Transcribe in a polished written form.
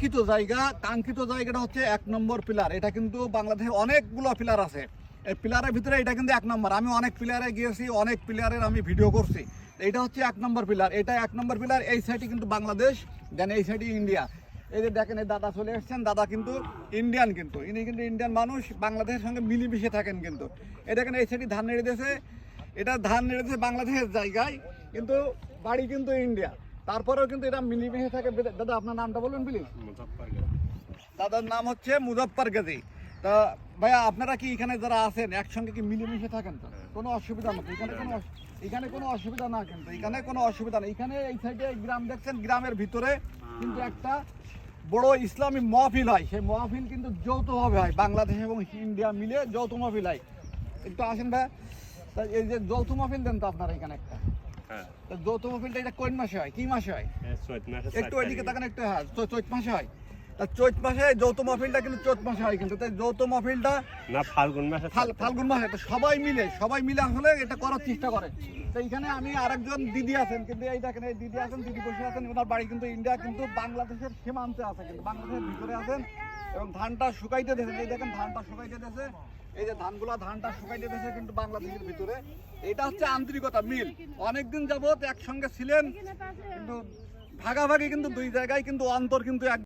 কাঙ্ক্ষিত জায়গাটা হচ্ছে 1 নম্বর পিলার। এটা কিন্তু বাংলাদেশে অনেকগুলো পিলার আছে, এই পিলারের ভিতরে এটা কিন্তু 1 নম্বর। আমি অনেক পিলারে গিয়েছি, অনেক পিলারের আমি ভিডিও করছি। এটা হচ্ছে 1 নম্বর পিলার, এটা 1 নম্বর পিলার। এই সাইডে কিন্তু বাংলাদেশ, দেন এই সাইডে ইন্ডিয়া। এই যে দেখেন এই দাদা চলে এসেছেন, দাদা কিন্তু ইন্ডিয়ান, কিন্তু ইনি কিন্তু ইন্ডিয়ান মানুষ, বাংলাদেশের সঙ্গে মিলেমিশে থাকেন। কিন্তু এই দেখেন এই সাইডে ধান নেড়ে দিয়েছে, এটা ধান নেড়ে দিয়েছে বাংলাদেশের জায়গায়, কিন্তু বাড়ি কিন্তু ইন্ডিয়া। তারপরেও কিন্তু এটা মিলেমিশে থাকে। দাদা আপনার নামটা বলবেন প্লিজ? দাদার নাম হচ্ছে মুজফ্ফর গাজী। তা ভাইয়া আপনারা কি এখানে যারা আছেন একসঙ্গে কি মিলেমিশে থাকেন? তো কোনো অসুবিধা না, এখানে কোনো অসুবিধা না, কিন্তু এখানে কোনো অসুবিধা নেই। এখানে এই সাইডে গ্রাম দেখছেন, গ্রামের ভিতরে কিন্তু একটা বড় ইসলামী মহফিল হয়। সেই মহফিল কিন্তু যৌথভাবে হয়, বাংলাদেশ এবং ইন্ডিয়া মিলে যৌথ মহফিল হয়। একটু আসেন ভাই, তা এই যে যৌথ মহফিল দেন তো আপনারা এখানে একটা, যৌথ মহফিলটা এটা কোন মাসে হয়, কি মাসে হয়? একটু ওইদিকে তাকান একটু। হ্যাঁ, চৈত মাসে হয়। চৈত মাসে যৌথ মাহফিলটা কিন্তু চৈত মাসে হয়, কিন্তু তাই যৌথ মাহফিলটা না ফাল্গুন মাসে। তো সবাই মিলে আসলে এটা করার চেষ্টা করে। তো এখানে আমি আরেকজন দিদি আছেন, কিন্তু এই দেখেন এই দিদি আছেন, দিদি বসে আছেন, ওনার বাড়ি কিন্তু ইন্ডিয়া, কিন্তু বাংলাদেশের সীমান্তে আছে, কিন্তু বাংলাদেশের ভিতরে আছেন এবং ধানটা শুকাইতে দিয়েছেন। এই দেখেন ধানটা শুকাইতে দিয়েছে, এই যে ধানটা শুকাইতে দিয়েছে কিন্তু বাংলাদেশের ভিতরে। এটা হচ্ছে আন্তরিকতা, মিল। অনেকদিন যাবত একসঙ্গে ছিলেন, কিন্তু ভাগাভাগি কিন্তু দুই জায়গায় কিন্তু অন্তর কিন্তু এক